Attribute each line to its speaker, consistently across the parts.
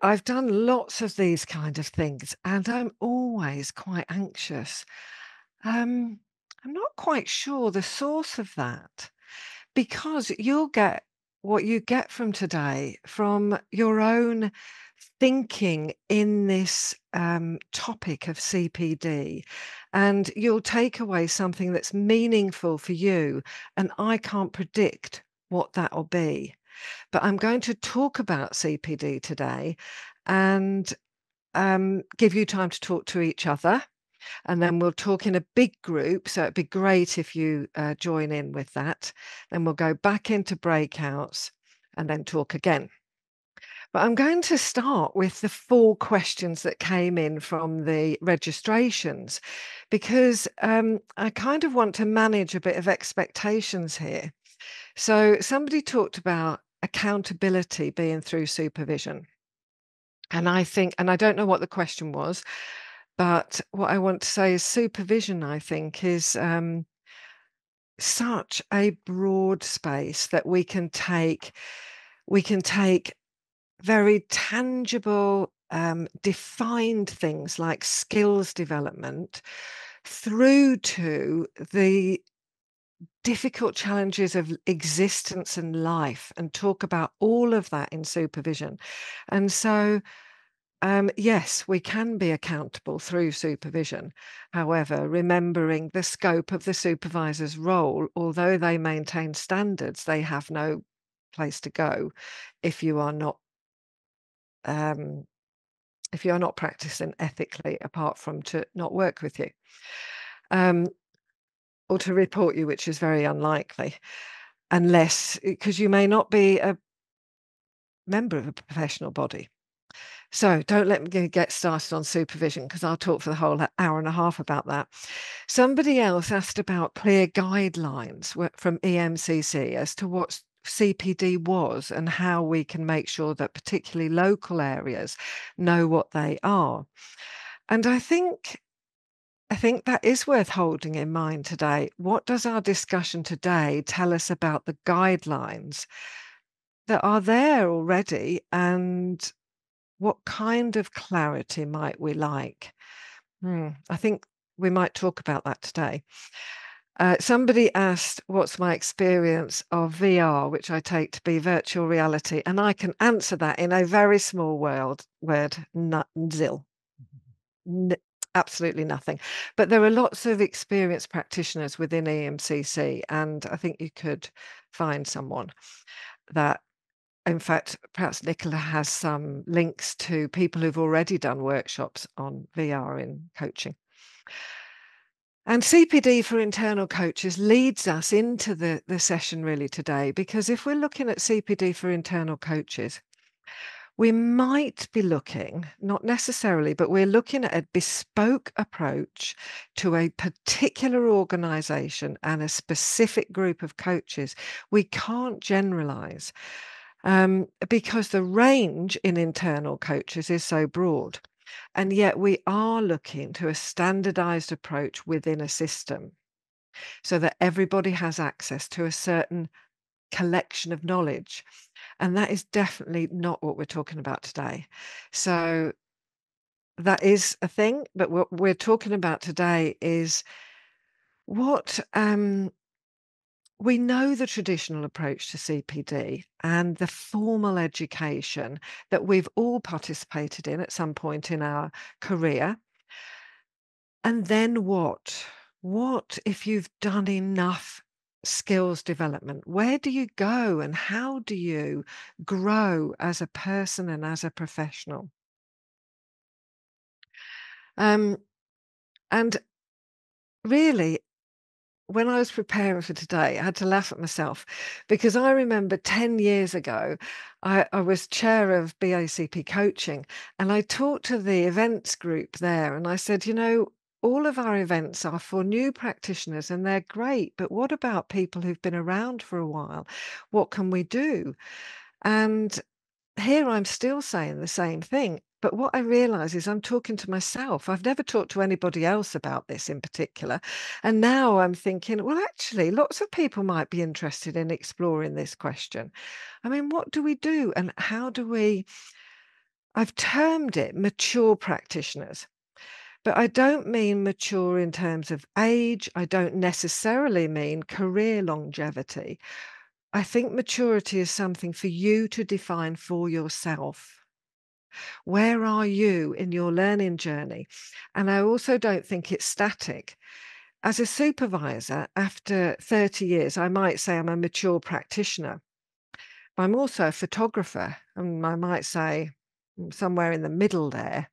Speaker 1: I've done lots of these kind of things, and I'm always quite anxious. I'm not quite sure the source of that, because you'll get what you get from today from your own thinking in this topic of CPD, and you'll take away something that's meaningful for you, and I can't predict what that'll be. But I'm going to talk about CPD today and give you time to talk to each other. And then we'll talk in a big group. So it'd be great if you join in with that. Then we'll go back into breakouts and then talk again. But I'm going to start with the 4 questions that came in from the registrations, because I kind of want to manage a bit of expectations here. So somebody talked about accountability being through supervision. And I don't know what the question was, but what I want to say is supervision, I think, is such a broad space that we can take very tangible, defined things like skills development through to the difficult challenges of existence and life, and talk about all of that in supervision. And so, yes, we can be accountable through supervision. However, remembering the scope of the supervisor's role, although they maintain standards, they have no place to go if you are not um, if you are not practicing ethically, apart from to not work with you. Um, or to report you, which is very unlikely, unless because you may not be a member of a professional body. So don't let me get started on supervision, because I'll talk for the whole hour and a half about that. Somebody else asked about clear guidelines from EMCC as to what CPD was and how we can make sure that particularly local areas know what they are. And I think that is worth holding in mind today. What does our discussion today tell us about the guidelines that are there already, and what kind of clarity might we like? I think we might talk about that today. Somebody asked, what's my experience of VR, which I take to be virtual reality? And I can answer that in a very small word, zil. Absolutely nothing. But there are lots of experienced practitioners within EMCC, and I think you could find someone that, in fact, perhaps Nicola has some links to people who've already done workshops on VR in coaching. And CPD for internal coaches leads us into the session really today, because if we're looking at CPD for internal coaches, we might be looking, not necessarily, but we're looking at a bespoke approach to a particular organization and a specific group of coaches. We can't generalize because the range in internal coaches is so broad. And yet we are looking to a standardized approach within a system so that everybody has access to a certain collection of knowledge. And that is definitely not what we're talking about today. So that is a thing, but what we're talking about today is what we know the traditional approach to CPD and the formal education that we've all participated in at some point in our career. And then what? What if you've done enough skills development? Where do you go, and how do you grow as a person and as a professional? Um, and really, when I was preparing for today, I had to laugh at myself, because I remember 10 years ago, I was chair of BACP coaching, and I talked to the events group there, and I said, all of our events are for new practitioners and they're great, but what about people who've been around for a while? What can we do? And here I'm still saying the same thing. But what I realize is I'm talking to myself. I've never talked to anybody else about this in particular. And now I'm thinking, well, actually, lots of people might be interested in exploring this question. I mean, what do we do, and how do we I've termed it mature practitioners, but I don't mean mature in terms of age. I don't necessarily mean career longevity. I think maturity is something for you to define for yourself. Where are you in your learning journey? And I also don't think it's static. As a supervisor, after 30 years, I might say I'm a mature practitioner. But I'm also a photographer, and I might say somewhere in the middle there.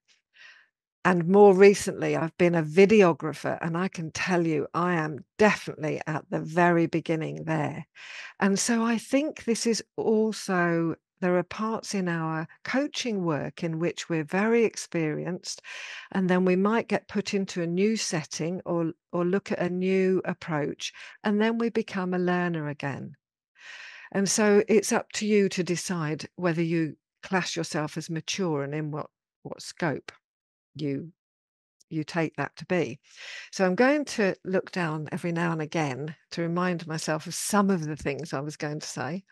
Speaker 1: And more recently, I've been a videographer, and I can tell you I am definitely at the very beginning there. And so I think this is also there are parts in our coaching work in which we're very experienced, and then we might get put into a new setting or look at a new approach, and then we become a learner again. And so it's up to you to decide whether you class yourself as mature and in what scope you you take that to be. So I'm going to look down every now and again to remind myself of some of the things I was going to say.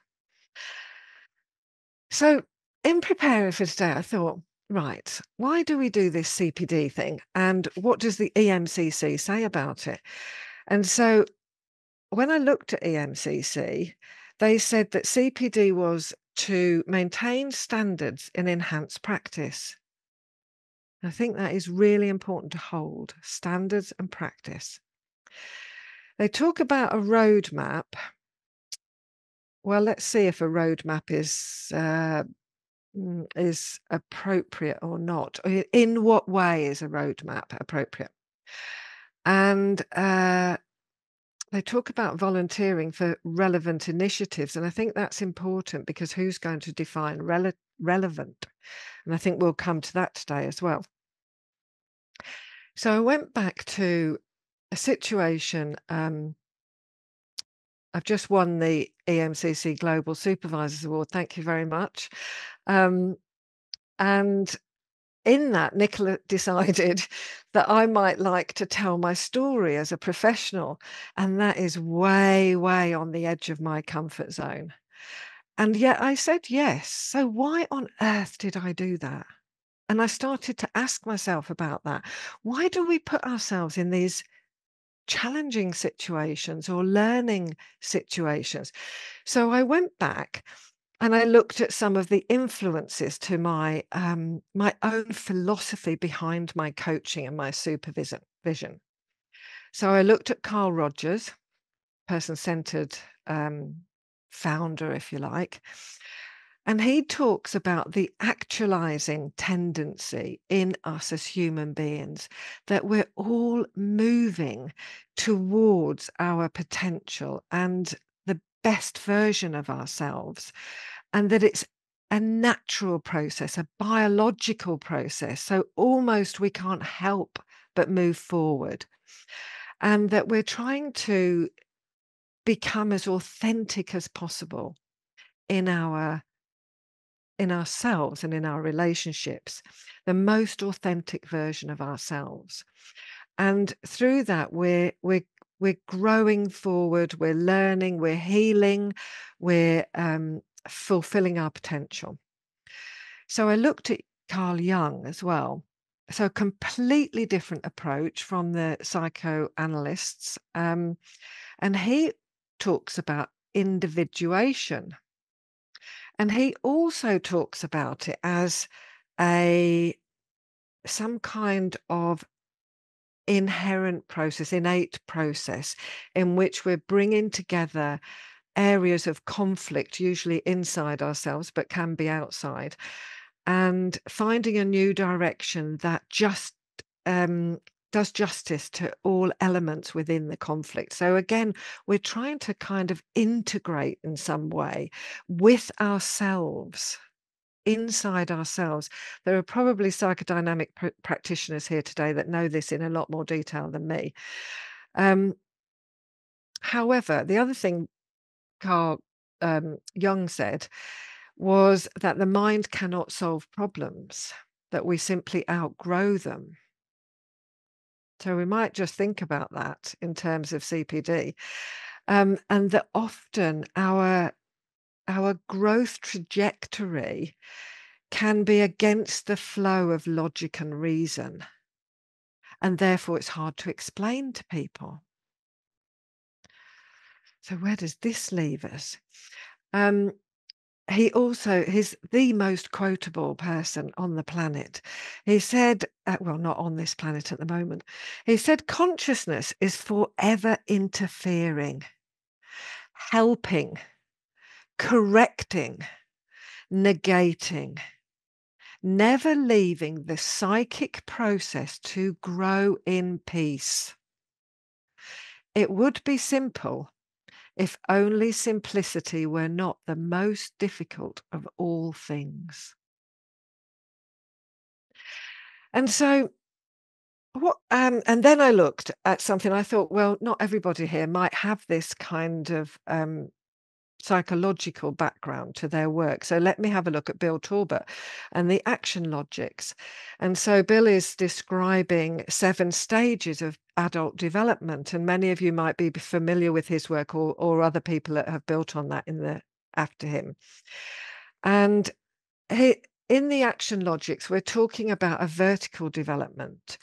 Speaker 1: So in preparing for today, I thought, right, why do we do this CPD thing? And what does the EMCC say about it? And so when I looked at EMCC, they said that CPD was to maintain standards and enhance practice. I think that is really important to hold, standards and practice. They talk about a roadmap. Well, let's see if a roadmap is appropriate or not. In what way is a roadmap appropriate? And they talk about volunteering for relevant initiatives, and I think that's important because who's going to define relevant? And I think we'll come to that today as well. So I went back to a situation. I've just won the EMCC Global Supervisors Award. Thank you very much. Um, and in that, Nicola decided that I might like to tell my story as a professional, and that is way, way on the edge of my comfort zone. And yet I said yes. So why on earth did I do that? And I started to ask myself about that. Why do we put ourselves in these challenging situations or learning situations? So I went back and I looked at some of the influences to my own philosophy behind my coaching and my supervision. So I looked at Carl Rogers, person-centered founder, if you like, and he talks about the actualizing tendency in us as human beings, that we're all moving towards our potential and the best version of ourselves, and that it's a natural process, a biological process. So almost we can't help but move forward, and that we're trying to become as authentic as possible in ourselves and in our relationships, the most authentic version of ourselves. And through that, we're growing forward, we're learning, we're healing, we're fulfilling our potential. So I looked at Carl Jung as well. So a completely different approach from the psychoanalysts. And he talks about individuation. And he also talks about it as some kind of inherent process, innate process, in which we're bringing together areas of conflict, usually inside ourselves, but can be outside, and finding a new direction that just does justice to all elements within the conflict. So again, we're trying to kind of integrate in some way with ourselves, inside ourselves. There are probably psychodynamic practitioners here today that know this in a lot more detail than me. However, the other thing Carl Jung said was that the mind cannot solve problems, that we simply outgrow them. So we might just think about that in terms of CPD, and that often our growth trajectory can be against the flow of logic and reason, and therefore it's hard to explain to people. So where does this leave us? He's the most quotable person on the planet. He said, well, not on this planet at the moment. He said, consciousness is forever interfering, helping, correcting, negating, never leaving the psychic process to grow in peace. It would be simple if only simplicity were not the most difficult of all things. And so and then I looked at something, I thought, well, not everybody here might have this kind of psychological background to their work. So let me have a look at Bill Talbot and the action logics. And so Bill is describing 7 stages of adult development, and many of you might be familiar with his work, or other people that have built on that after him. And in the action logics, we're talking about a vertical development.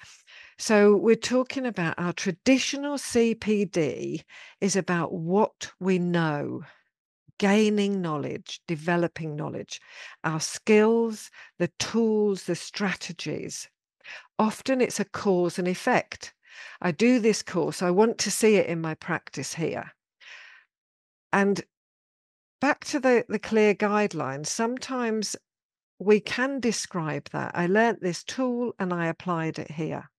Speaker 1: So we're talking about our traditional CPD is about what we know, gaining knowledge, developing knowledge, our skills, the tools, the strategies. Often it's a cause and effect. I do this course, I want to see it in my practice here. And back to the clear guidelines, sometimes we can describe that. I learnt this tool and I applied it here.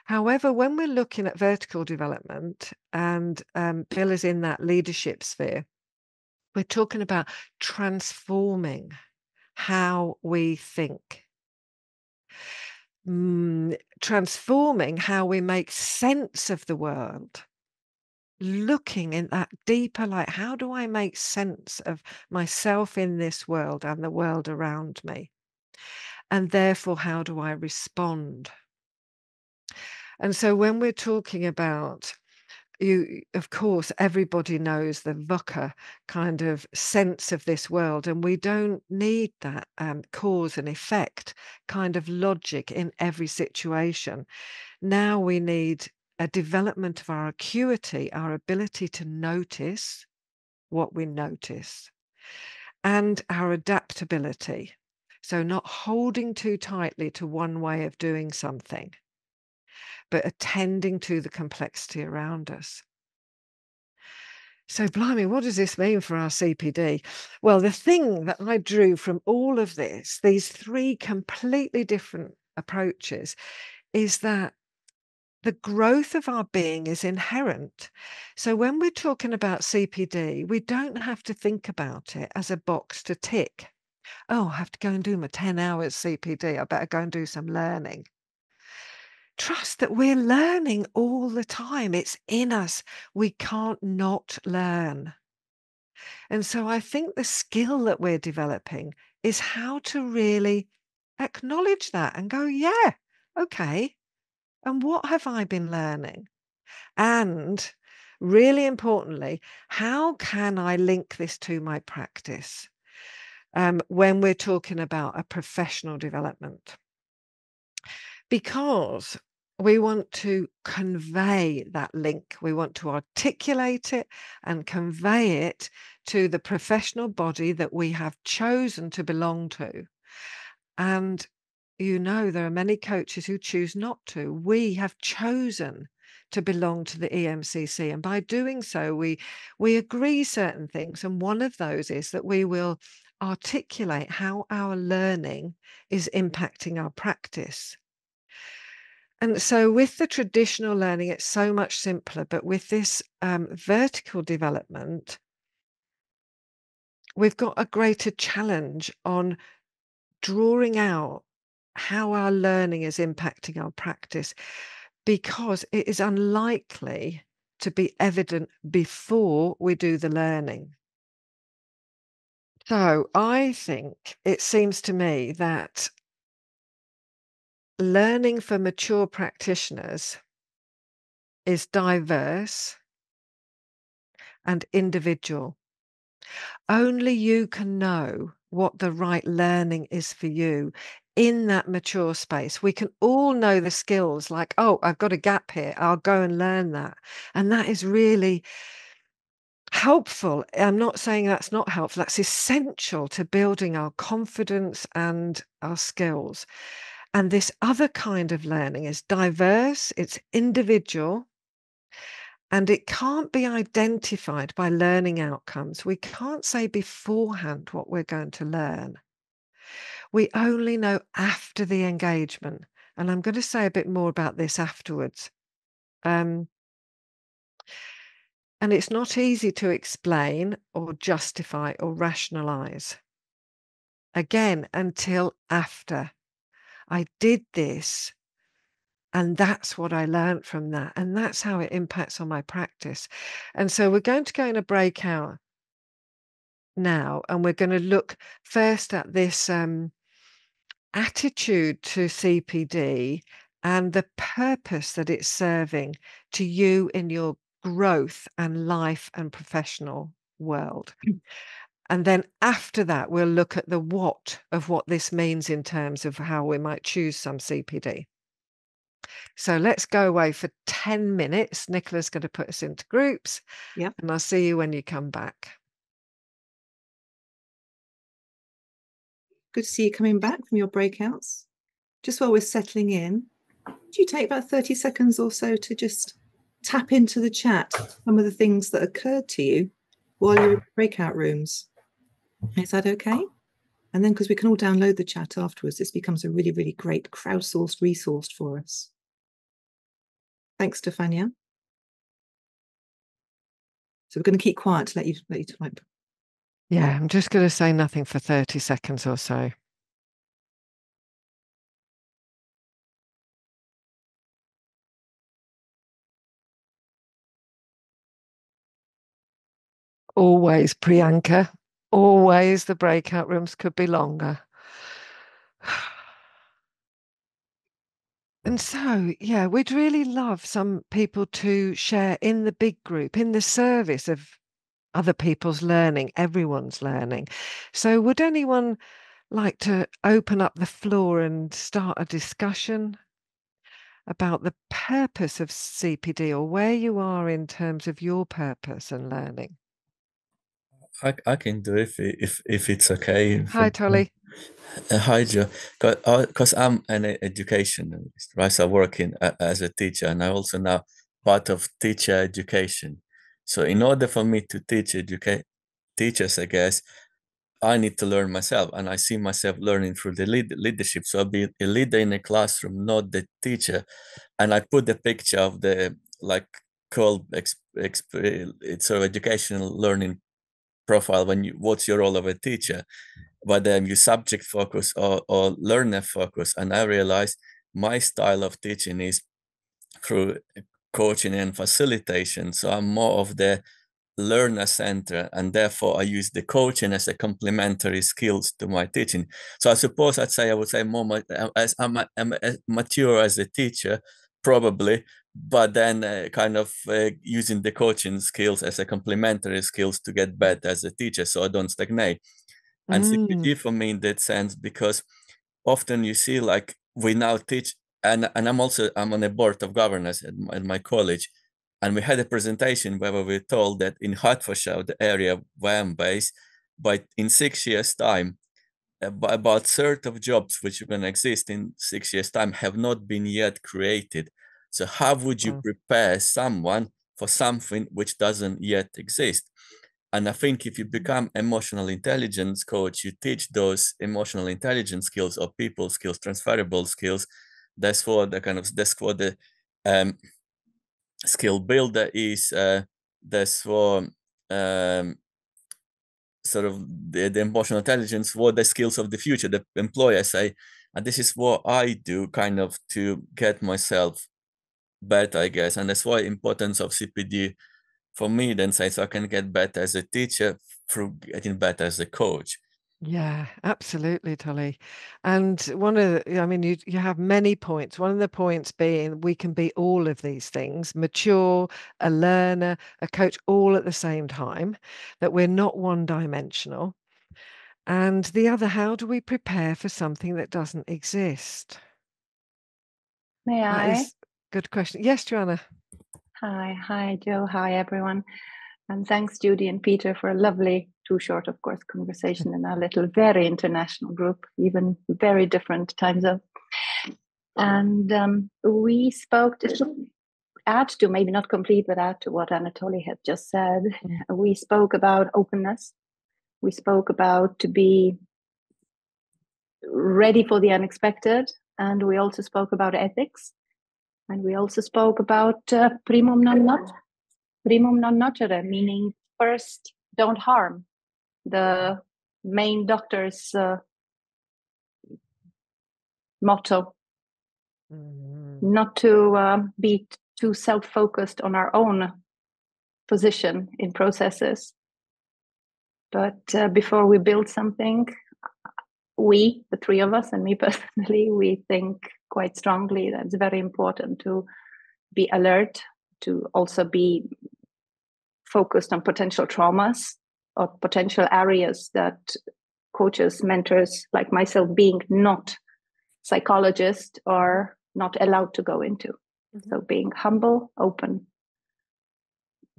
Speaker 1: However, when we're looking at vertical development, and Bill is in that leadership sphere, we're talking about transforming how we think, transforming how we make sense of the world, looking in that deeper light. How do I make sense of myself in this world and the world around me? And therefore, how do I respond? And so when we're talking about of course, everybody knows the VUCA kind of sense of this world, and we don't need that cause and effect kind of logic in every situation. Now we need a development of our acuity, our ability to notice what we notice, and our adaptability. So not holding too tightly to one way of doing something, but attending to the complexity around us. So, blimey, what does this mean for our CPD? Well, the thing that I drew from all of this, these 3 completely different approaches, is that the growth of our being is inherent. So when we're talking about CPD, we don't have to think about it as a box to tick. Oh, I have to go and do my 10 hours CPD. I better go and do some learning. Trust that we're learning all the time. It's in us. We can't not learn. And so I think the skill that we're developing is how to really acknowledge that and go, yeah, okay. And what have I been learning? And really importantly, how can I link this to my practice when we're talking about a professional development? Because we want to convey that link. We want to articulate it and convey it to the professional body that we have chosen to belong to. And there are many coaches who choose not to. We have chosen to belong to the EMCC, and by doing so, we agree certain things. And one of those is that we will articulate how our learning is impacting our practice. And so with the traditional learning, it's so much simpler, but with this vertical development, we've got a greater challenge on drawing out how our learning is impacting our practice, because it is unlikely to be evident before we do the learning. So I think it seems to me that learning for mature practitioners is diverse and individual. Only you can know what the right learning is for you in that mature space. We can all know the skills like, oh, I've got a gap here, I'll go and learn that. And that is really helpful. I'm not saying that's not helpful. That's essential to building our confidence and our skills. And this other kind of learning is diverse, it's individual, and it can't be identified by learning outcomes. We can't say beforehand what we're going to learn. We only know after the engagement. And I'm going to say a bit more about this afterwards. And it's not easy to explain or justify or rationalize. Again, until after. I did this, and that's what I learned from that. And that's how it impacts on my practice. And so we're going to go in a breakout now, and we're going to look first at this attitude to CPD and the purpose that it's serving to you in your growth and life and professional world. And then after that, we'll look at the what of what this means in terms of how we might choose some CPD. So let's go away for 10 minutes. Nicola's going to put us into groups.
Speaker 2: Yeah.
Speaker 1: And I'll see you when you come back.
Speaker 2: Good to see you coming back from your breakouts. Just while we're settling in, do you take about 30 seconds or so to just tap into the chat some of the things that occurred to you while you're in breakout rooms? Is that okay? And then, because we can all download the chat afterwards, this becomes a really, really great crowdsourced resource for us. Thanks, Stefania. So we're going to keep quiet to let you type.
Speaker 1: Yeah, I'm just going to say nothing for 30 seconds or so. Always, Priyanka. Always the breakout rooms could be longer. And so, yeah, we'd really love some people to share in the big group, in the service of other people's learning, everyone's learning. So would anyone like to open up the floor and start a discussion about the purpose of CPD or where you are in terms of your purpose and learning?
Speaker 3: I can do it if it's okay.
Speaker 1: Hi, Tolly.
Speaker 3: Hi, Joe. Because I'm an educationalist, right? So I work as a teacher, and I also now part of teacher education. So in order for me to teachers, I guess, I need to learn myself, and I see myself learning through the leadership. So I'll be a leader in a classroom, not the teacher. And I put the picture of the like called it's sort of educational learning profile when what's your role of a teacher, but you subject focus or learner focus. And I realized my style of teaching is through coaching and facilitation. So I'm more of the learner center, and therefore I use the coaching as a complementary skills to my teaching. So I suppose I would say more as I'm mature as a teacher, probably, but then kind of using the coaching skills as a complementary skills to get better as a teacher, so I don't stagnate. And CPD for me in that sense, because often you see like we now teach, and I'm on a board of governors at my college, and we had a presentation where we were told that in Hertfordshire, the area where I'm based, but in 6 years' time, about a third of jobs which are going to exist in 6 years' time have not been yet created. So how would you prepare someone for something which doesn't yet exist? And I think if you become emotional intelligence coach, you teach those emotional intelligence skills or people skills, transferable skills. That's what the skill builder is. That's for sort of the emotional intelligence, what the skills of the future, the employer say. And this is what I do kind of to get myself better, I guess. And that's why importance of CPD for me then says I can get better as a teacher through getting better as a coach.
Speaker 1: Yeah, absolutely, Tolly. And one of the, I mean, you have many points. One of the points being we can be all of these things, mature, a learner, a coach, all at the same time, that we're not one-dimensional. And the other, how do we prepare for something that doesn't exist?
Speaker 4: May
Speaker 1: That
Speaker 4: I?
Speaker 1: is a good question. Yes, Joanna.
Speaker 4: Hi, Joe. Hi, everyone. And thanks, Judy and Peter, for a lovely, too short, of course, conversation in our little, very international group, even very different time zone. And we spoke to add to, maybe not complete, but add to what Anatoly had just said. We spoke about openness. We spoke about to be ready for the unexpected. And we also spoke about ethics. And we also spoke about primum non nocere, meaning first, don't harm. The main doctor's motto, not to be too self-focused on our own position in processes. But before we build something, we, the three of us, and me personally, we think quite strongly that it's very important to be alert, to also be focused on potential traumas or potential areas that coaches, mentors like myself, being not psychologists, are not allowed to go into. So being humble, open.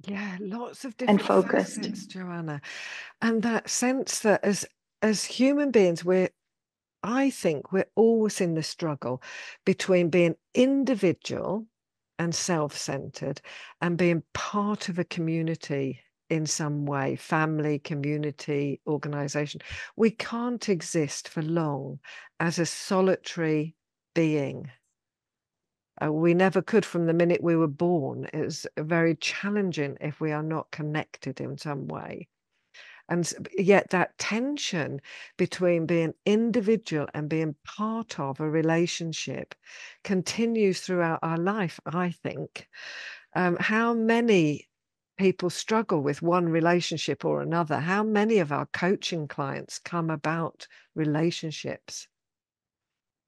Speaker 1: Yeah, lots of different
Speaker 4: and focused.
Speaker 1: facets, Joanna. And that sense that as human beings, I think we're always in the struggle between being individual and self-centered and being part of a community in some way, family, community, organization. We can't exist for long as a solitary being. We never could from the minute we were born. It's very challenging if we are not connected in some way. And yet that tension between being individual and being part of a relationship continues throughout our life, I think. How many people struggle with one relationship or another? How many of our coaching clients come about relationships?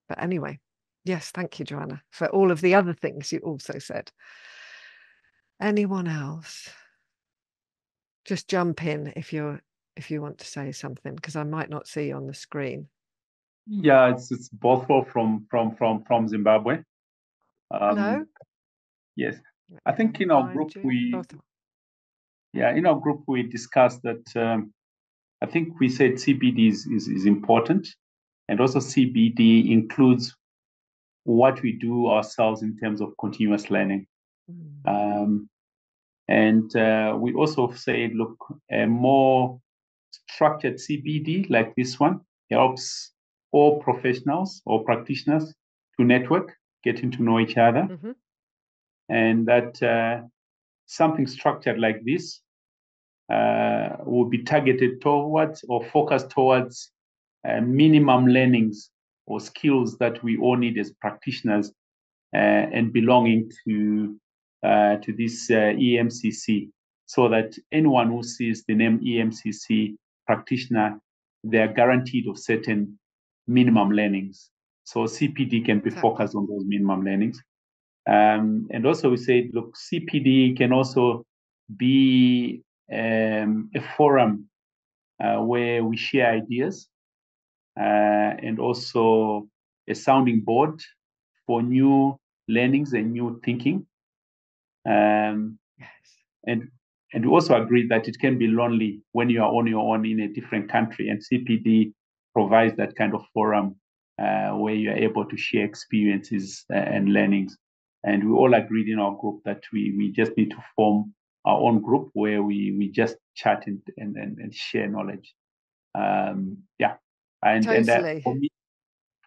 Speaker 1: But anyway, yes, thank you, Joanna, for all of the other things you also said. Anyone else? Just jump in if you want to say something, because I might not see you on the screen.
Speaker 5: Yeah, it's Bothwell from Zimbabwe.
Speaker 1: Hello.
Speaker 5: Yes, I think in our group we discussed that. I think we said CPD is important, and also CPD includes what we do ourselves in terms of continuous learning. And we also said, look, a more structured CPD like this one helps all professionals or practitioners to network, getting to know each other. And that something structured like this will be targeted towards or focused towards minimum learnings or skills that we all need as practitioners and belonging to this EMCC, so that anyone who sees the name EMCC practitioner, they are guaranteed of certain minimum learnings. So CPD can be focused on those minimum learnings. And also we said, look, CPD can also be a forum where we share ideas and also a sounding board for new learnings and new thinking. And we also agreed that it can be lonely when you are on your own in a different country, and CPD provides that kind of forum where you are able to share experiences and learnings. And we all agreed in our group that we just need to form our own group where we just chat and share knowledge. Yeah, and
Speaker 1: totally.
Speaker 5: And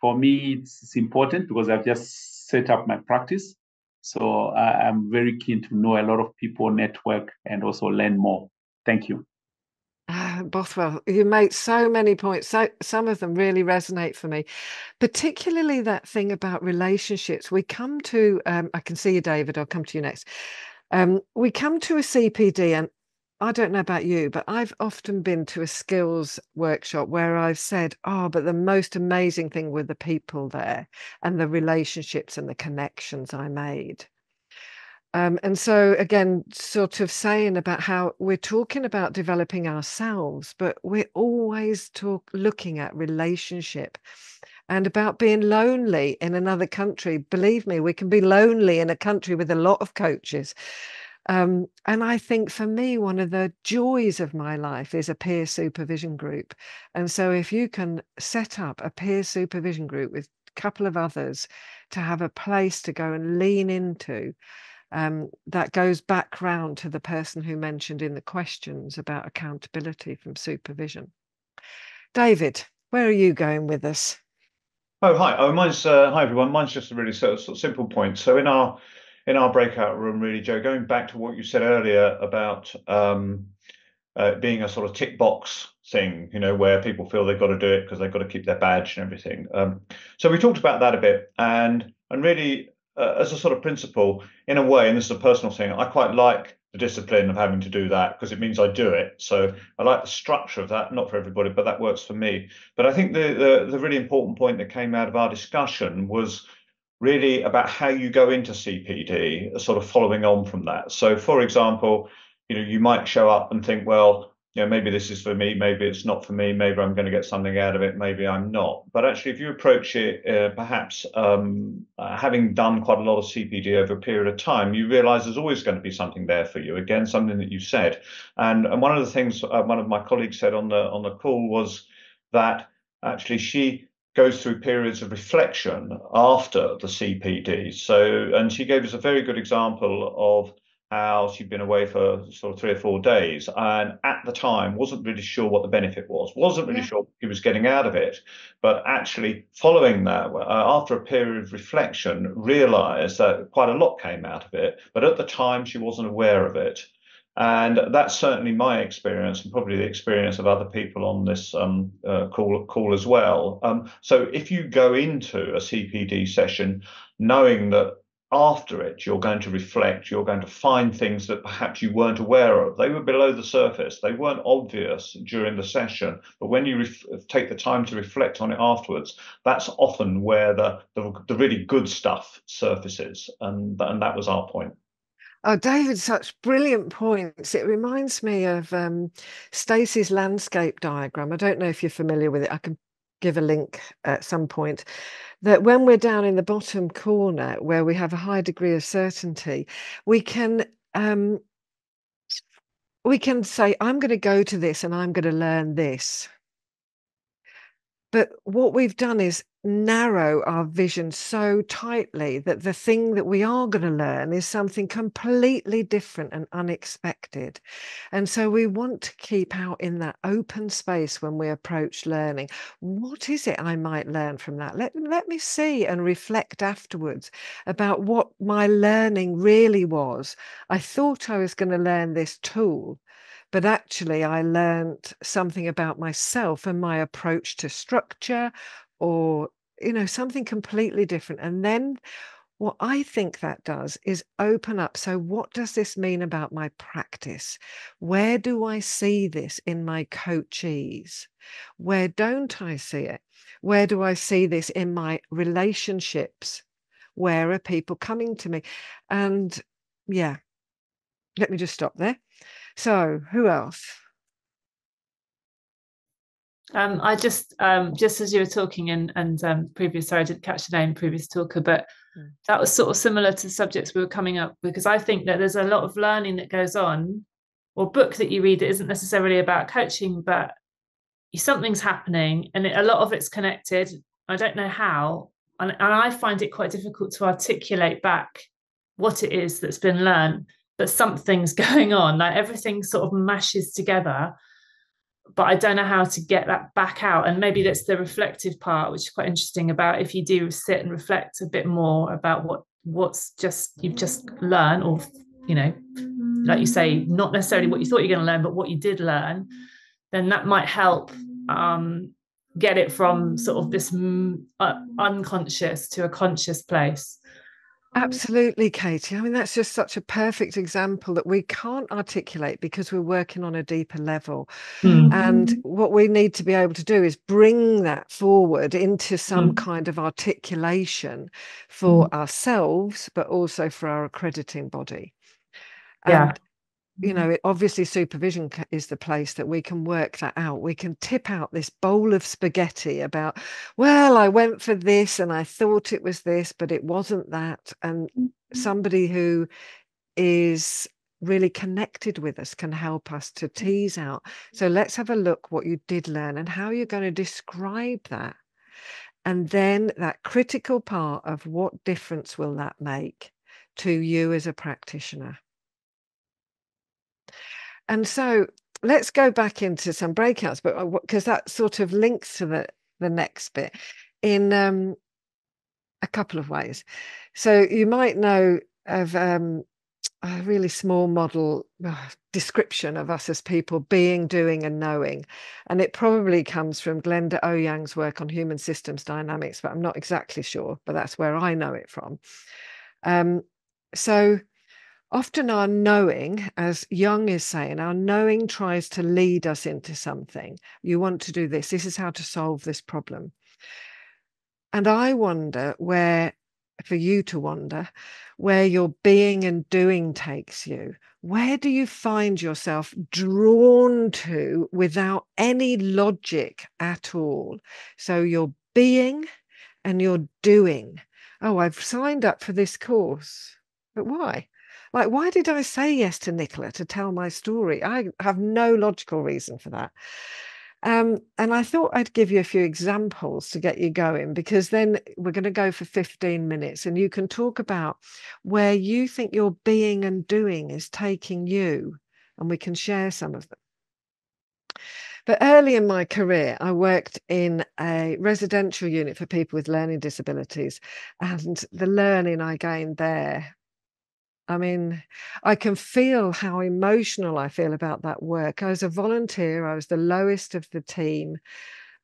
Speaker 5: for me, it's important because I've just set up my practice. So I'm very keen to know a lot of people, network, and also learn more. Thank you.
Speaker 1: Bothwell, you made so many points. So some of them really resonate for me, particularly that thing about relationships. We come to, I can see you, David. I'll come to you next. We come to a CPD, and I don't know about you, but I've often been to a skills workshop where I've said, oh, but the most amazing thing were the people there and the relationships and the connections I made. And so again, sort of saying about how we're talking about developing ourselves, but we're always looking at relationship and about being lonely in another country. Believe me, we can be lonely in a country with a lot of coaches. And I think for me, one of the joys of my life is a peer supervision group. And so if you can set up a peer supervision group with a couple of others to have a place to go and lean into, that goes back round to the person who mentioned in the questions about accountability from supervision. David, where are you going with this?
Speaker 6: Oh, hi. Oh, mine's hi everyone. Mine's just a really sort of simple point. So in our breakout room, really, Joe, going back to what you said earlier about being a sort of tick box thing, you know, where people feel they've got to do it because they've got to keep their badge and everything. So we talked about that a bit, and really, as a sort of principle, in a way, and this is a personal thing, I quite like the discipline of having to do that because it means I do it. So I like the structure of that, not for everybody, but that works for me. But I think the really important point that came out of our discussion was really about how you go into CPD, sort of following on from that. So, for example, you know, you might show up and think, well, you know, maybe this is for me, maybe it's not for me, maybe I'm going to get something out of it, maybe I'm not. But actually, if you approach it, perhaps having done quite a lot of CPD over a period of time, you realize there's always going to be something there for you. Again, something that you said. And one of the things one of my colleagues said on the call was that actually she goes through periods of reflection after the CPD. So, and she gave us a very good example of how she'd been away for sort of 3 or 4 days, and at the time wasn't really sure what the benefit was, wasn't really sure what she was getting out of it, but actually following that, after a period of reflection, realized that quite a lot came out of it, but at the time she wasn't aware of it. And that's certainly my experience, and probably the experience of other people on this call as well. So if you go into a CPD session knowing that after it, you're going to reflect, you're going to find things that perhaps you weren't aware of. They were below the surface. They weren't obvious during the session. But when you take the time to reflect on it afterwards, that's often where the really good stuff surfaces. And that was our point.
Speaker 1: Oh, David, such brilliant points. It reminds me of Stacey's landscape diagram. I don't know if you're familiar with it. I can give a link at some point. That when we're down in the bottom corner where we have a high degree of certainty, we can say, I'm going to go to this and I'm going to learn this. But what we've done is narrow our vision so tightly that the thing that we are going to learn is something completely different and unexpected. And so we want to keep out in that open space when we approach learning. What is it I might learn from that? Let me see and reflect afterwards about what my learning really was. I thought I was going to learn this tool, but actually I learned something about myself and my approach to structure, or, you know, something completely different. And then what I think that does is open up. So what does this mean about my practice? Where do I see this in my coachees? Where don't I see it? Where do I see this in my relationships? Where are people coming to me? And yeah, let me just stop there. So who else?
Speaker 7: I just as you were talking and previous, sorry, I didn't catch the name, previous talker, but that was sort of similar to subjects we were coming up, because I think that there's a lot of learning that goes on, or book that you read that isn't necessarily about coaching, but something's happening and a lot of it's connected. I don't know how, and I find it quite difficult to articulate back what it is that's been learned, but something's going on, like everything sort of mashes together, but I don't know how to get that back out. And maybe that's the reflective part, which is quite interesting, about if you do sit and reflect a bit more about what's just you've just learned, or, you know, like you say, not necessarily what you thought you're going to learn, but what you did learn, then that might help get it from sort of this unconscious to a conscious place.
Speaker 1: Absolutely, Katie. I mean, that's just such a perfect example that we can't articulate because we're working on a deeper level. And what we need to be able to do is bring that forward into some kind of articulation for ourselves, but also for our accrediting body. And you know, obviously supervision is the place that we can work that out. We can tip out this bowl of spaghetti about, well, I went for this and I thought it was this, but it wasn't that. And somebody who is really connected with us can help us to tease out. So let's have a look what you did learn and how you're going to describe that. And then that critical part of what difference will that make to you as a practitioner. And so let's go back into some breakouts, but because that sort of links to the next bit in a couple of ways. So you might know of a really small model description of us as people: being, doing, and knowing. And it probably comes from Glenda Ouyang's work on human systems dynamics, but I'm not exactly sure, but that's where I know it from. So often our knowing, as Jung is saying, our knowing tries to lead us into something. You want to do this. This is how to solve this problem. And I wonder where, for you to wonder, where your being and doing takes you. Where do you find yourself drawn to without any logic at all? So your being and your doing. Oh, I've signed up for this course. But why? Like, why did I say yes to Nicola to tell my story? I have no logical reason for that. And I thought I'd give you a few examples to get you going, because then we're going to go for 15 minutes and you can talk about where you think your being and doing is taking you, and we can share some of them. But early in my career, I worked in a residential unit for people with learning disabilities, and the learning I gained there, I mean, I can feel how emotional I feel about that work. I was a volunteer. I was the lowest of the team.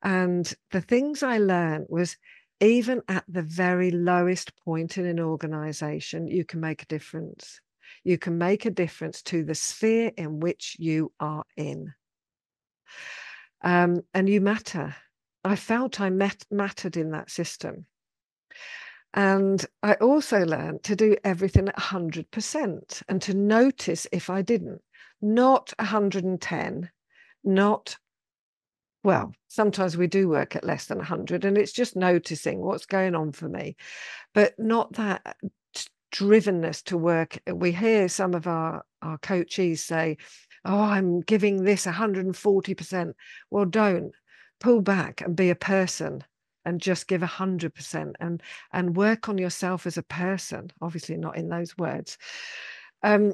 Speaker 1: And the things I learned was, even at the very lowest point in an organization, you can make a difference. You can make a difference to the sphere in which you are in. And you matter. I felt I mattered in that system. And I also learned to do everything at 100% and to notice if I didn't. Not 110, not, well, sometimes we do work at less than 100, and it's just noticing what's going on for me, but not that drivenness to work. We hear some of our coachees say, oh, I'm giving this 140%. Well, don't. Pull back and be a person. And just give 100% and work on yourself as a person, obviously not in those words. And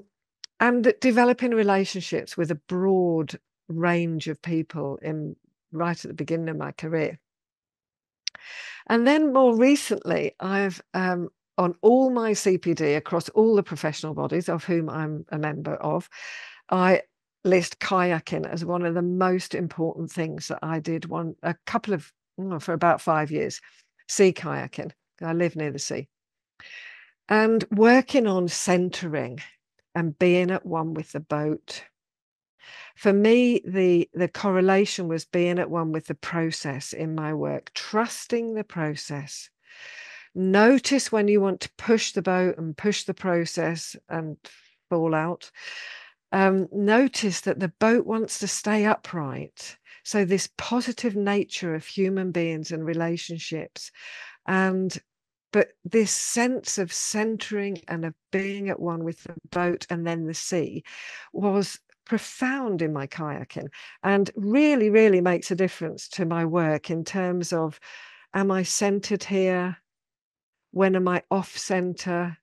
Speaker 1: developing relationships with a broad range of people right at the beginning of my career. And then more recently, I've on all my CPD across all the professional bodies of whom I'm a member of, I list kayaking as one of the most important things that I did for about 5 years. Sea kayaking. I live near the sea. And working on centering and being at one with the boat. For me, the correlation was being at one with the process in my work, trusting the process. Notice when you want to push the boat and push the process and fall out. Notice that the boat wants to stay upright. So this positive nature of human beings and relationships, but this sense of centering and of being at one with the boat and then the sea was profound in my kayaking, and really, really makes a difference to my work in terms of, am I centered here? When am I off center?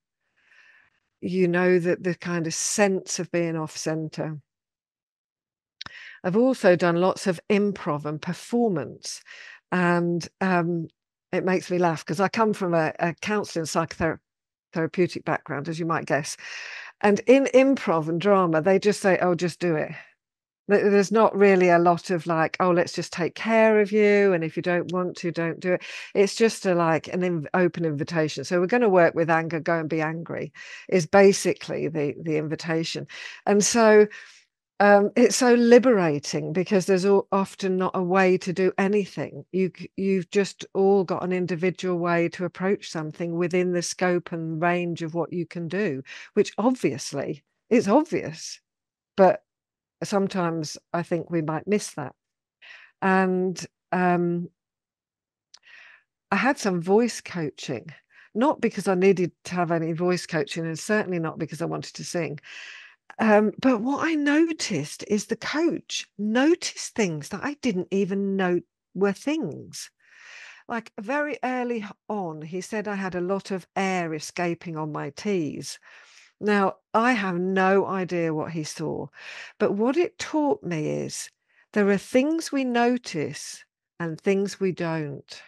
Speaker 1: You know, that the kind of sense of being off center. I've also done lots of improv and performance, and it makes me laugh because I come from a counselling psychotherapeutic background, as you might guess. And in improv and drama, they just say, oh, just do it. There's not really a lot of like, oh, let's just take care of you, and if you don't want to, don't do it. It's just like an open invitation. So we're going to work with anger, go and be angry, is basically the invitation. And so it's so liberating, because there's often not a way to do anything. You've just all got an individual way to approach something within the scope and range of what you can do, which obviously is obvious, but sometimes I think we might miss that. And I had some voice coaching, not because I needed to have any voice coaching, and certainly not because I wanted to sing. But what I noticed is the coach noticed things that I didn't even know were things. Like very early on, he said I had a lot of air escaping on my T's. Now, I have no idea what he saw, but what it taught me is there are things we notice and things we don't.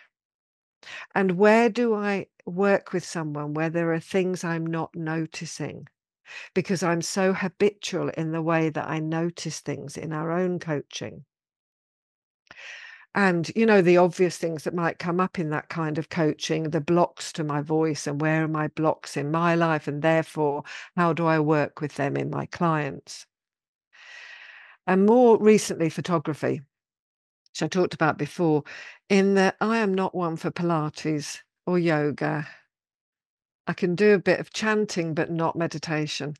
Speaker 1: And where do I work with someone where there are things I'm not noticing? Because I'm so habitual in the way that I notice things in our own coaching. And, you know, the obvious things that might come up in that kind of coaching, the blocks to my voice, and where are my blocks in my life, and therefore, how do I work with them in my clients? And more recently, photography, which I talked about before, in that I am not one for Pilates or yoga. I can do a bit of chanting, but not meditation.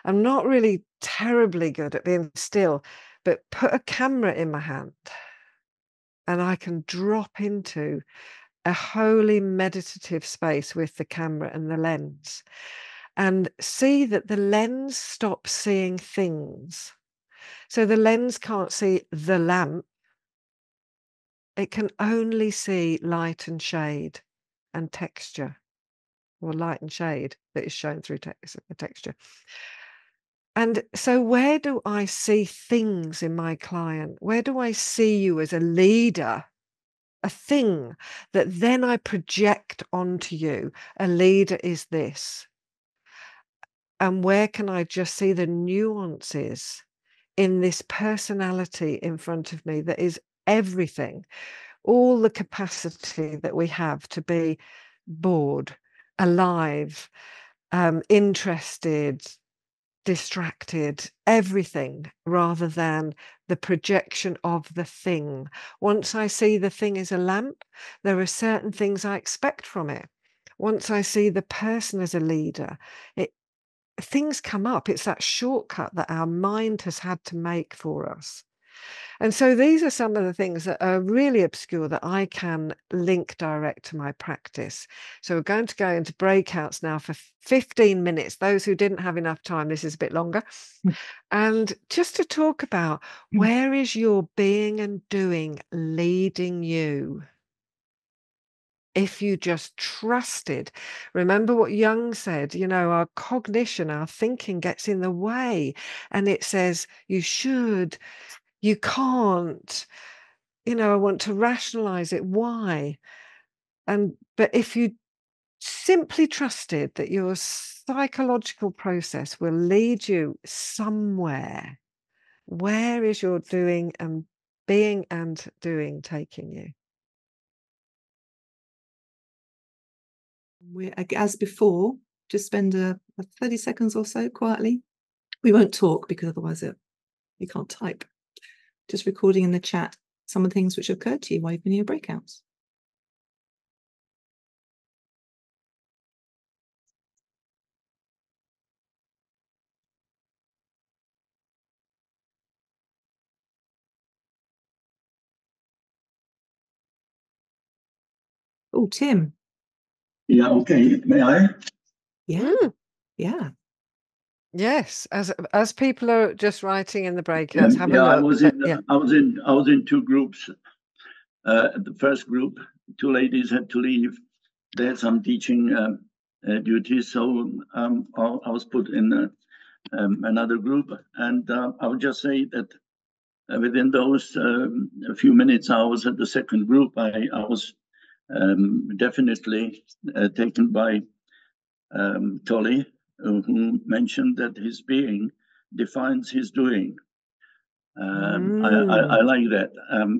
Speaker 1: I'm not really terribly good at being still, but put a camera in my hand and I can drop into a wholly meditative space with the camera and the lens, and see that the lens stops seeing things. So the lens can't see the lamp. It can only see light and shade and texture, or light and shade that is shown through texture. And so where do I see things in my client? Where do I see you as a leader? A thing that then I project onto you. A leader is this. And where can I just see the nuances in this personality in front of me that is everything, all the capacity that we have to be bored, alive, interested, distracted, everything, rather than the projection of the thing. Once I see the thing as a lamp, there are certain things I expect from it. Once I see the person as a leader, things come up. It's that shortcut that our mind has had to make for us. And so these are some of the things that are really obscure that I can link direct to my practice. So we're going to go into breakouts now for 15 minutes. Those who didn't have enough time, this is a bit longer. And just to talk about, where is your being and doing leading you? If you just trusted. Remember what Jung said, you know, our cognition, our thinking gets in the way, and it says, you should, you can't, you know, I want to rationalize it. Why? But if you simply trusted that your psychological process will lead you somewhere, where is your doing and being and doing taking you?
Speaker 2: We, as before, just spend a 30 seconds or so quietly. We won't talk because otherwise you can't type. Just recording in the chat some of the things which occurred to you while you've been in your breakouts. Oh, Tim.
Speaker 8: Yeah, okay. May I?
Speaker 2: Yeah. Yeah.
Speaker 1: Yes, as people are just writing in the breakouts, have a look.
Speaker 8: I was in two groups. The first group, two ladies had to leave. They had some teaching duties, so I was put in another group. And I would just say that within those a few minutes I was at the second group, I was definitely taken by Tolly, who mentioned that his being defines his doing. I like that.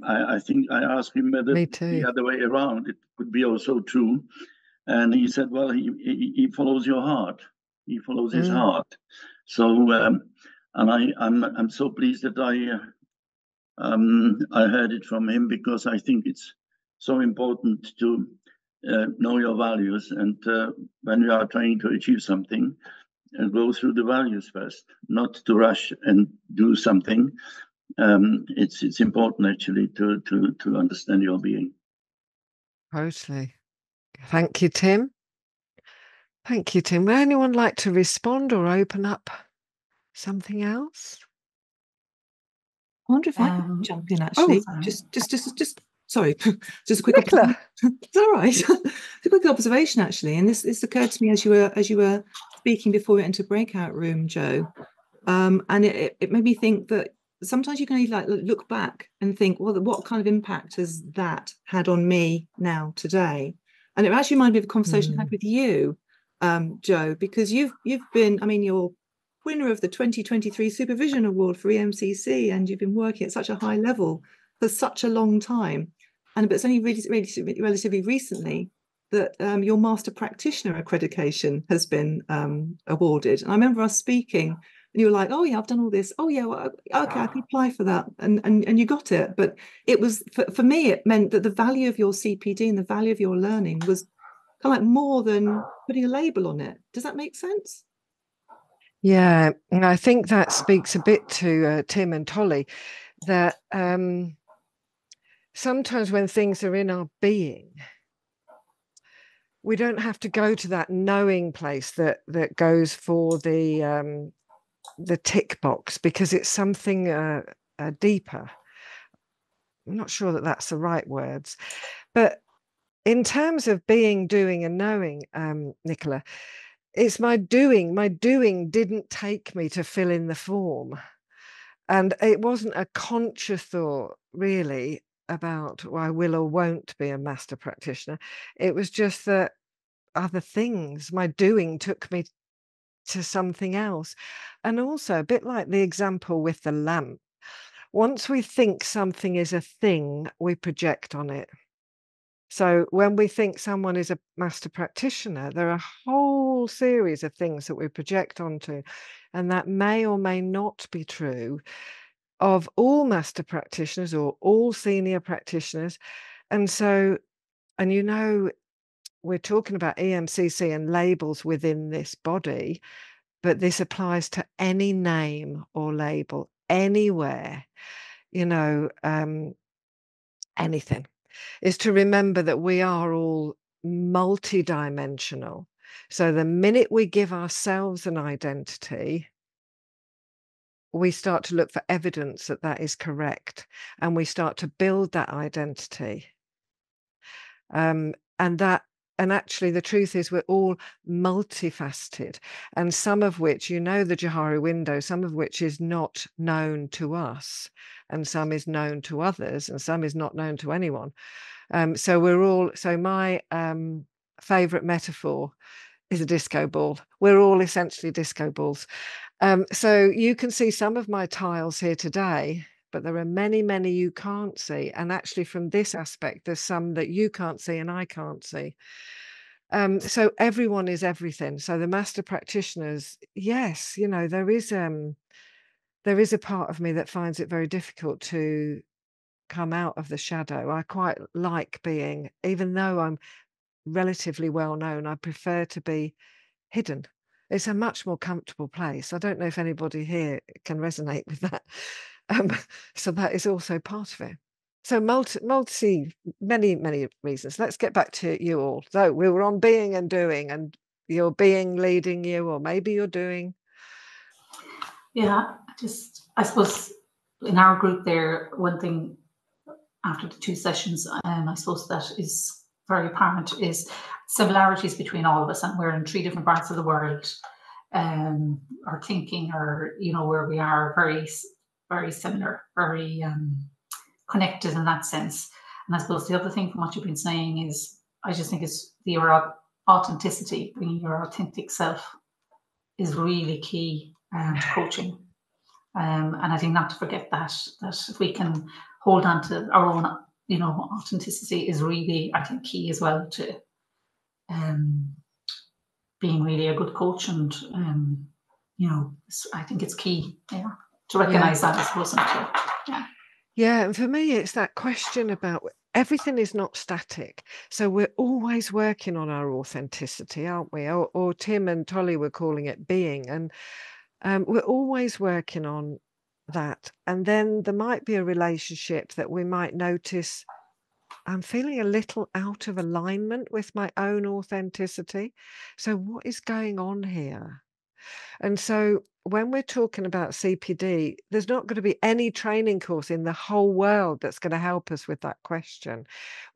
Speaker 8: I think I asked him whether
Speaker 1: Me too.
Speaker 8: the other way around it could be also true, and he said, "Well, he follows your heart. He follows his heart." So, and I'm so pleased that I heard it from him, because I think it's so important to know your values, and when you are trying to achieve something, go through the values first, not to rush and do something. It's important actually to understand your being.
Speaker 1: Totally. Thank you, Tim. Thank you, Tim. Would anyone like to respond or open up something else?
Speaker 2: I wonder if I could jump in, actually. Just sorry, just a quick observation. It's all right. It's a quick observation, actually, and this occurred to me as you were speaking before we went into breakout room, Joe. And it made me think that sometimes you can only like look back and think, well, what kind of impact has that had on me now today? And it actually reminded me of a conversation I had with you, Joe, because you've been, I mean, you're winner of the 2023 Supervision Award for EMCC, and you've been working at such a high level for such a long time. But it's only really relatively recently that your Master Practitioner accreditation has been awarded. And I remember us speaking, and you were like, "Oh yeah, I've done all this. Oh yeah, well, okay, I can apply for that," and you got it. But it was for me, it meant that the value of your CPD and the value of your learning was kind of like more than putting a label on it. Does that make sense?
Speaker 1: Yeah, and I think that speaks a bit to Tim and Tolly, that sometimes when things are in our being, we don't have to go to that knowing place that goes for the tick box, because it's something deeper. I'm not sure that that's the right words, but in terms of being, doing, and knowing, Nicola, it's my doing. My doing didn't take me to fill in the form. And it wasn't a conscious thought, really, about I will or won't be a master practitioner. It was just that other things, my doing took me to something else. And also, a bit like the example with the lamp, once we think something is a thing, we project on it. So when we think someone is a master practitioner, there are a whole series of things that we project onto, and that may or may not be true of all master practitioners or all senior practitioners. And so, and you know, we're talking about EMCC and labels within this body, but this applies to any name or label anywhere, you know, anything, is to remember that we are all multidimensional. So the minute we give ourselves an identity, we start to look for evidence that that is correct, and we start to build that identity. And actually the truth is we're all multifaceted, and some of which, you know, the Johari window, some of which is not known to us, and some is known to others, and some is not known to anyone. So we're all, so my favorite metaphor is a disco ball. We're all essentially disco balls. So you can see some of my tiles here today, but there are many, many you can't see. And actually from this aspect, there's some that you can't see and I can't see. So everyone is everything. So the master practitioners, yes, you know, there is a part of me that finds it very difficult to come out of the shadow. I quite like being, even though I'm relatively well known, I prefer to be hidden. It's a much more comfortable place. I don't know if anybody here can resonate with that. So that is also part of it. So many reasons. Let's get back to you all. So we were on being and doing, and your being leading you, or maybe you're doing.
Speaker 9: Yeah, I suppose in our group there, one thing after the 2 sessions, I suppose that is very apparent, is similarities between all of us, and we're in 3 different parts of the world. Our thinking, or you know, where we are very, very similar, very connected in that sense. And I suppose the other thing from what you've been saying is, I just think it's your authenticity, bringing your authentic self, is really key to coaching. And I think not to forget that if we can hold on to our own, authenticity is really, I think, key as well to being really a good coach. And, I think it's key, to recognize that, I suppose.
Speaker 1: Yeah, and for me, it's that question about everything is not static. So we're always working on our authenticity, aren't we? Or Tim and Tolly were calling it being. And we're always working on that. And then there might be a relationship that we might notice, I'm feeling a little out of alignment with my own authenticity. So what is going on here? And so when we're talking about CPD, there's not going to be any training course in the whole world that's going to help us with that question.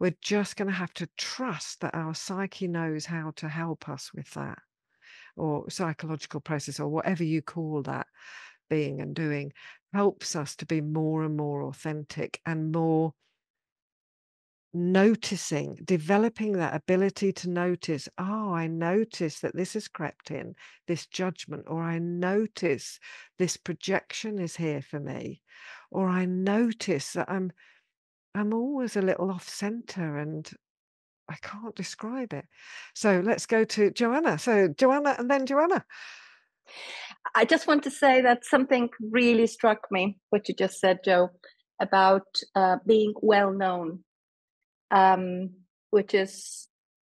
Speaker 1: We're just going to have to trust that our psyche knows how to help us with that, or psychological process, or whatever you call that being and doing, helps us to be more and more authentic and more noticing, developing that ability to notice, I notice that this has crept in, this judgment, or I notice this projection is here for me, or I notice that I'm always a little off center and I can't describe it. So let's go to Joanna. So Joanna and then Joanna.
Speaker 4: I just want to say that something really struck me, what you just said, Joe, about being well known. Which is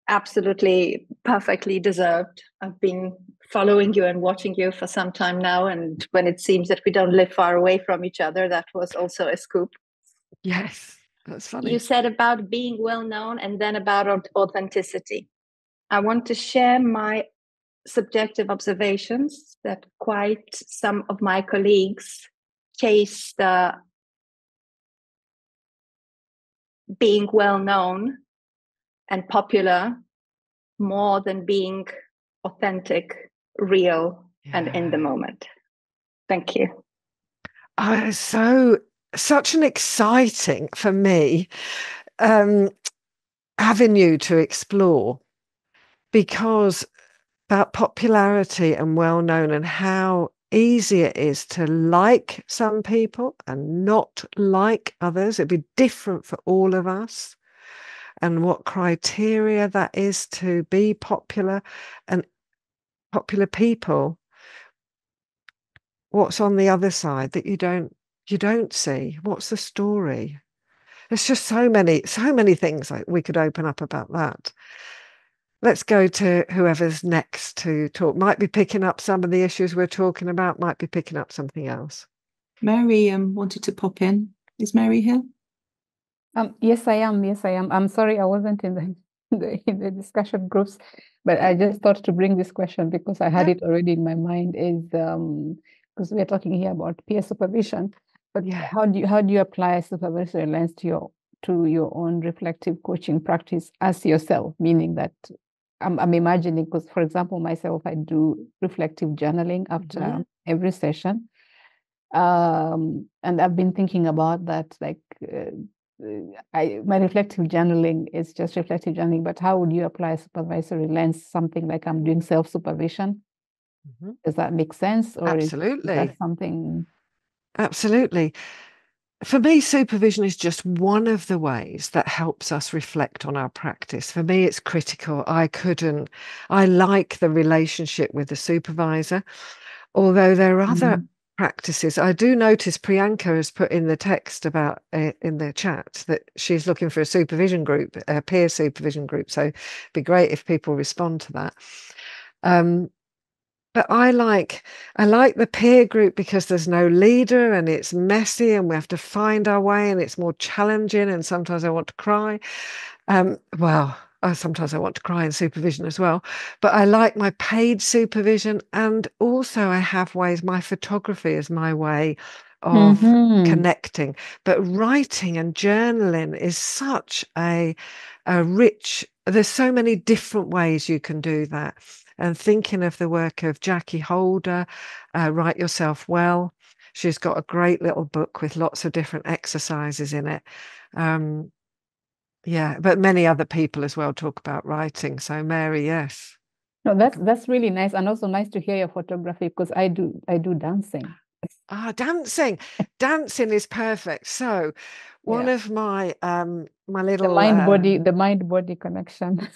Speaker 4: absolutely perfectly deserved. I've been following you and watching you for some time now, and when it seems that we don't live far away from each other, that was also a scoop.
Speaker 1: Yes, that's funny.
Speaker 4: You said about being well known and then about authenticity. I want to share my subjective observations that quite some of my colleagues chase the being well known and popular more than being authentic, real, and in the moment. Thank you.
Speaker 1: Such an exciting, for me, avenue to explore, because about popularity and well-known and how easy it is to like some people and not like others. It'd be different for all of us, and what criteria that is to be popular, and popular people, what's on the other side that you don't see, what's the story. There's just so many things we could open up about that. Let's go to whoever's next to talk. Might be picking up some of the issues we're talking about, might be picking up something else.
Speaker 2: Mary wanted to pop in. Is Mary here?
Speaker 10: Yes, I am. I'm sorry I wasn't in the discussion groups, but I just thought to bring this question because I had it already in my mind, is because we're talking here about peer supervision, but how do you apply supervisory lens to your own reflective coaching practice as yourself, meaning that I'm imagining, because for example, myself, I do reflective journaling after every session. And I've been thinking about that, like my reflective journaling is just reflective journaling, but how would you apply a supervisory lens, something like I'm doing self-supervision? Does that make sense? Or
Speaker 1: absolutely.
Speaker 10: Is that something?
Speaker 1: Absolutely. For me, supervision is just one of the ways that helps us reflect on our practice. For me, it's critical. I like the relationship with the supervisor, although there are other practices. I do notice Priyanka has put in the text about in the chat that she's looking for a supervision group, a peer supervision group. So it'd be great if people respond to that. But I like the peer group because there's no leader and it's messy and we have to find our way and it's more challenging, and sometimes I want to cry. Sometimes I want to cry in supervision as well. But I like my paid supervision, and also I have ways, my photography is my way of connecting. But writing and journaling is such a rich, there's so many different ways you can do that. And thinking of the work of Jackie Holder, Write Yourself Well. She's got a great little book with lots of different exercises in it. But many other people as well talk about writing. So Mary, yes.
Speaker 10: No, that's really nice, and also nice to hear your photography, because I do dancing.
Speaker 1: Dancing. Dancing is perfect. So one of my my little
Speaker 10: the mind-body connection.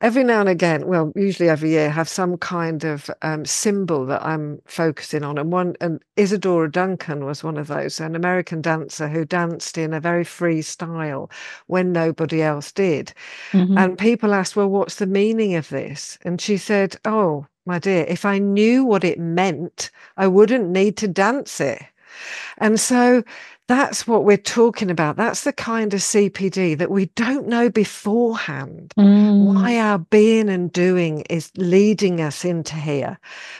Speaker 1: Every now and again, well, usually every year, have some kind of symbol that I'm focusing on. And Isadora Duncan was one of those, an American dancer who danced in a very free style when nobody else did. And people asked, well, what's the meaning of this? And she said, oh, my dear, if I knew what it meant, I wouldn't need to dance it. And so that's what we're talking about. That's the kind of CPD that we don't know beforehand why our being and doing is leading us into here.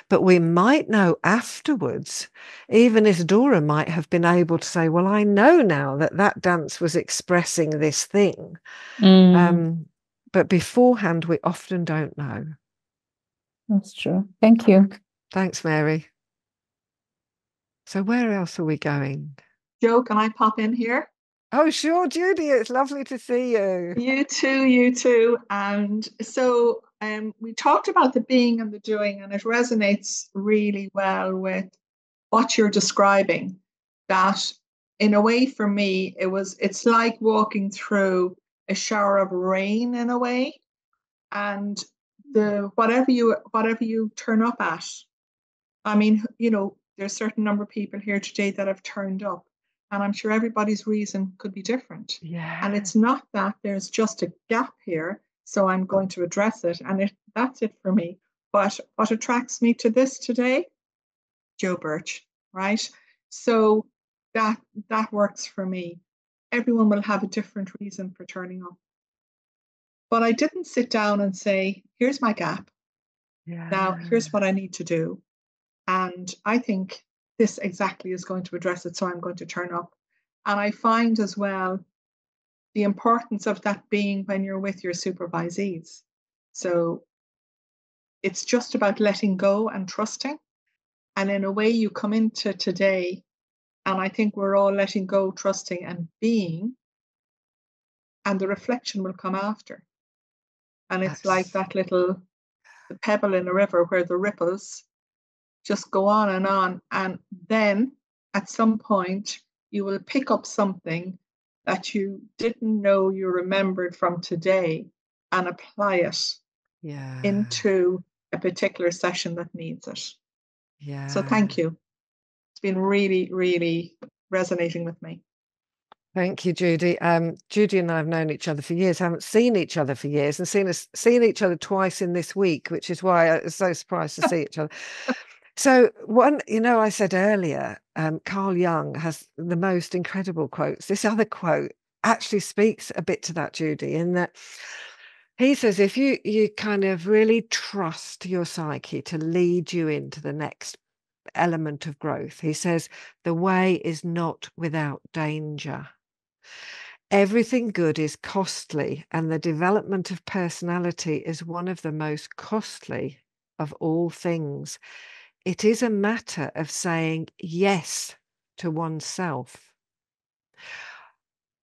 Speaker 1: But we might know afterwards. Even Isadora might have been able to say, well, I know now that that dance was expressing this thing. But beforehand, we often don't know.
Speaker 10: That's true. Thank you.
Speaker 1: Thanks, Mary. So where else are we going?
Speaker 11: Jo, can I pop in here?
Speaker 1: Oh, sure, Judy. It's lovely to see you.
Speaker 11: You too, you too. And so we talked about the being and the doing, and it resonates really well with what you're describing. That in a way for me, it's like walking through a shower of rain in a way. And whatever you turn up at, I mean, you know, there's a certain number of people here today that have turned up, and I'm sure everybody's reason could be different.
Speaker 1: Yeah.
Speaker 11: And it's not that there's just a gap here, so I'm going to address it, and that's it for me. But what attracts me to this today? Jo Birch, right? So that works for me. Everyone will have a different reason for turning up. But I didn't sit down and say, here's my gap.
Speaker 1: Yeah.
Speaker 11: Now, here's what I need to do. And I think this exactly is going to address it, so I'm going to turn up. And I find as well the importance of that being when you're with your supervisees. So it's just about letting go and trusting. And in a way, you come into today, and I think we're all letting go, trusting, and being, and the reflection will come after. And it's like that little pebble in a river where the ripples just go on. And then at some point, you will pick up something that you didn't know you remembered from today and apply it into a particular session that needs it.
Speaker 1: Yeah.
Speaker 11: So thank you. It's been really, really resonating with me.
Speaker 1: Thank you, Judy. Judy and I have known each other for years, haven't seen each other for years, and seen each other twice in this week, which is why I was so surprised to see each other. So I said earlier, Carl Jung has the most incredible quotes. This other quote actually speaks a bit to that, Judy, in that he says, if you kind of really trust your psyche to lead you into the next element of growth, he says, the way is not without danger. Everything good is costly, and the development of personality is one of the most costly of all things. It is a matter of saying yes to oneself,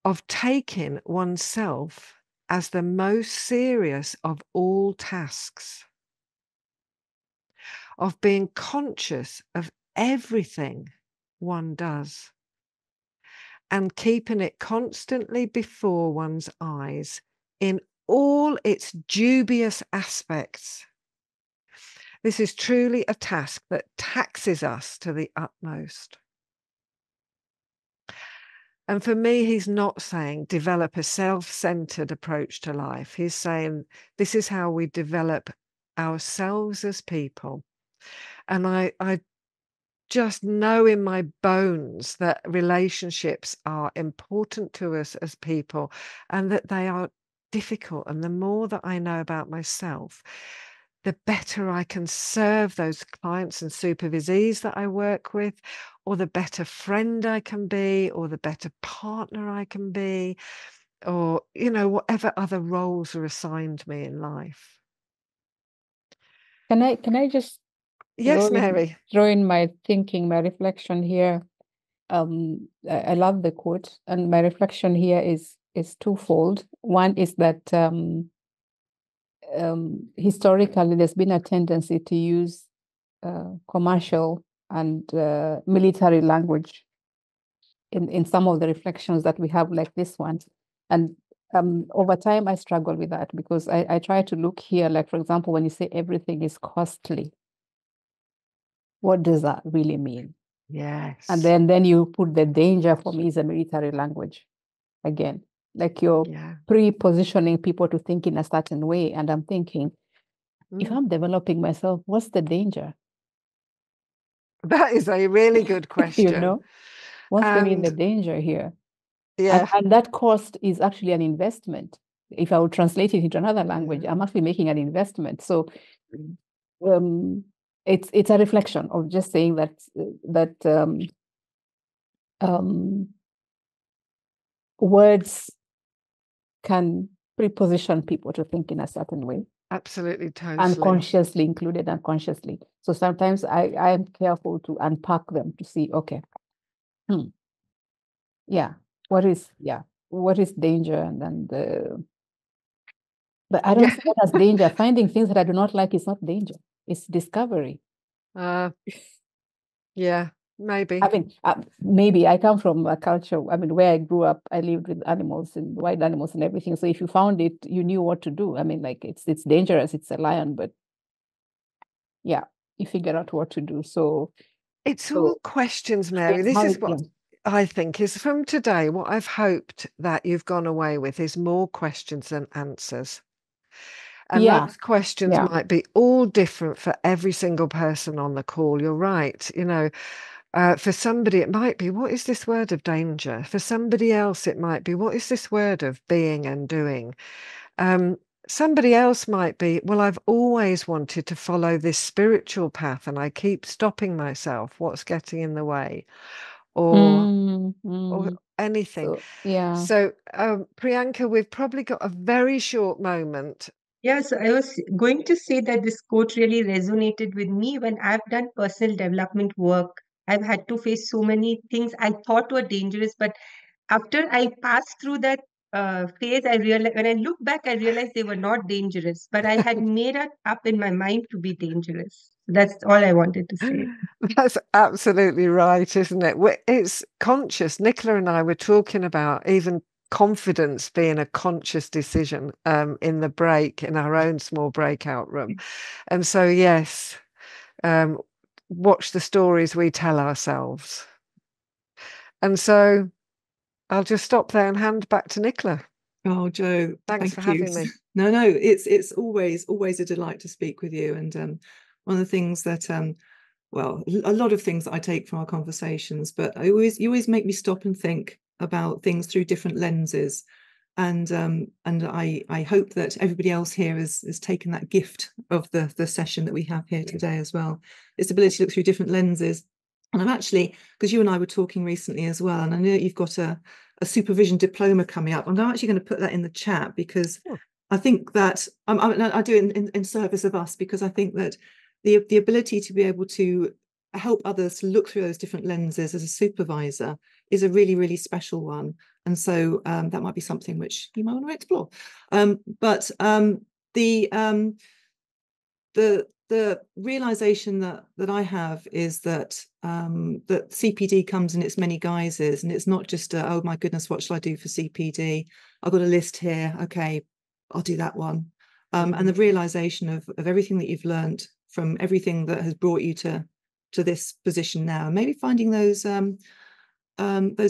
Speaker 1: of taking oneself as the most serious of all tasks, of being conscious of everything one does, and keeping it constantly before one's eyes in all its dubious aspects. This is truly a task that taxes us to the utmost. And for me, he's not saying develop a self-centered approach to life. He's saying this is how we develop ourselves as people. And I just know in my bones that relationships are important to us as people, and that they are difficult. And the more that I know about myself, the better I can serve those clients and supervisees that I work with, or the better friend I can be, or the better partner I can be, or, whatever other roles are assigned me in life.
Speaker 10: Can I just
Speaker 1: Yes, Mary.
Speaker 10: throw in my thinking, my reflection here? I love the quote, and my reflection here is twofold. One is that historically there's been a tendency to use commercial and military language in some of the reflections that we have, like this one. And over time, I struggle with that because I try to look here, like, for example, when you say everything is costly, what does that really mean?
Speaker 1: Yes.
Speaker 10: And then you put the danger for me is a military language again, like you're pre-positioning people to think in a certain way. And I'm thinking, if I'm developing myself, what's the danger?
Speaker 1: That is a really good question.
Speaker 10: You know, what's really the danger here?
Speaker 1: Yeah.
Speaker 10: And that cost is actually an investment. If I would translate it into another language, I'm actually making an investment. So it's a reflection of just saying that words can preposition people to think in a certain way.
Speaker 1: Absolutely, totally.
Speaker 10: Unconsciously included, unconsciously. So sometimes I am careful to unpack them to see, okay, what is danger? And then but I don't see that as danger. Finding things that I do not like is not danger. It's discovery.
Speaker 1: Yeah, maybe.
Speaker 10: I mean, maybe I come from a culture, I mean, where I grew up, I lived with animals and wild animals and everything. So if you found it, you knew what to do. I mean, like it's dangerous, it's a lion, but yeah, you figure out what to do. So
Speaker 1: it's all questions, Mary. This is what I think is from today, what I've hoped that you've gone away with is more questions than answers. And those questions might be all different for every single person on the call. You're right. You know, for somebody, it might be, what is this word of danger? For somebody else, it might be, what is this word of being and doing? Somebody else might be, well, I've always wanted to follow this spiritual path and I keep stopping myself. What's getting in the way? Or anything. So, Priyanka, we've probably got a very short moment.
Speaker 12: Yeah, so I was going to say that this quote really resonated with me when I've done personal development work. I've had to face so many things I thought were dangerous, but after I passed through that phase, I realized, when I look back, I realized they were not dangerous, but I had made it up in my mind to be dangerous. That's all I wanted to say.
Speaker 1: That's absolutely right, isn't it? It's conscious. Nicola and I were talking about even confidence being a conscious decision in the break, in our own small breakout room. And so, yes, watch the stories we tell ourselves. And so I'll just stop there and hand back to Nicola.
Speaker 2: Oh, Jo,
Speaker 1: thanks for having me.
Speaker 2: No, it's always a delight to speak with you. And one of the things that, well, a lot of things that I take from our conversations, but you always make me stop and think about things through different lenses. And I hope that everybody else here has taken that gift of the session that we have here today as well. This ability to look through different lenses. And I'm actually, because you and I were talking recently as well, and I know you've got a supervision diploma coming up, and I'm actually going to put that in the chat because I think that I do it in service of us, because I think that the ability to be able to help others to look through those different lenses as a supervisor is a really, really special one. And so that might be something which you might want to explore. But the realization that I have is that that CPD comes in its many guises, and it's not just oh my goodness, what shall I do for CPD? I've got a list here. Okay, I'll do that one. And the realization of everything that you've learned from everything that has brought you to this position now, and maybe finding those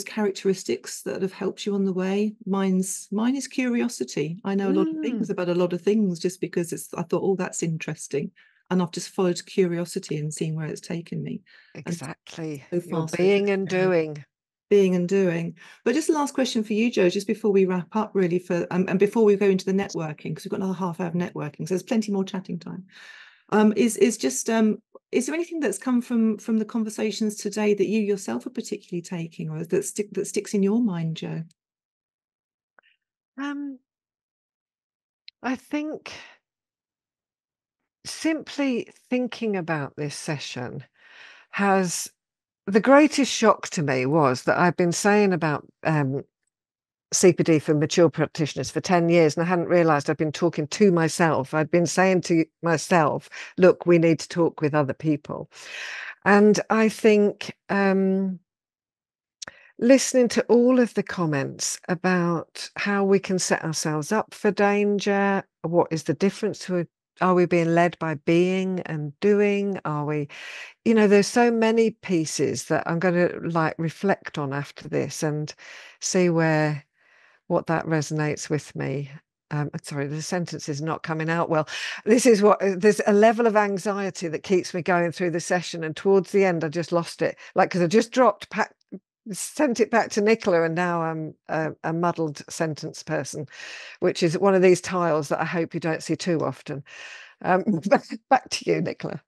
Speaker 2: characteristics that have helped you on the way. Mine is curiosity. I know a lot of things about a lot of things just because I thought, oh, that's interesting. And I've just followed curiosity and seen where it's taken me.
Speaker 1: Exactly.
Speaker 2: So far,
Speaker 1: being and doing.
Speaker 2: Being and doing. But just the last question for you, Jo, just before we wrap up, really, and before we go into the networking, because we've got another half hour of networking, so there's plenty more chatting time. Is there anything that's come from the conversations today that you yourself are particularly taking, or that sticks in your mind, Jo?
Speaker 1: I think simply thinking about this session has, the greatest shock to me was that I've been saying about CPD for mature practitioners for 10 years, and I hadn't realized I'd been talking to myself. I'd been saying to myself, look, we need to talk with other people. And I think listening to all of the comments about how we can set ourselves up for danger, what is the difference to are we being led by being and doing? Are we, you know, there's so many pieces that I'm going to like reflect on after this and see what that resonates with me. Sorry, the sentence is not coming out well. This is what, there's a level of anxiety that keeps me going through the session, and towards the end I just lost it, like, because I just sent it back to Nicola, and now I'm a muddled sentence person, which is one of these tiles that I hope you don't see too often. Back to you, Nicola.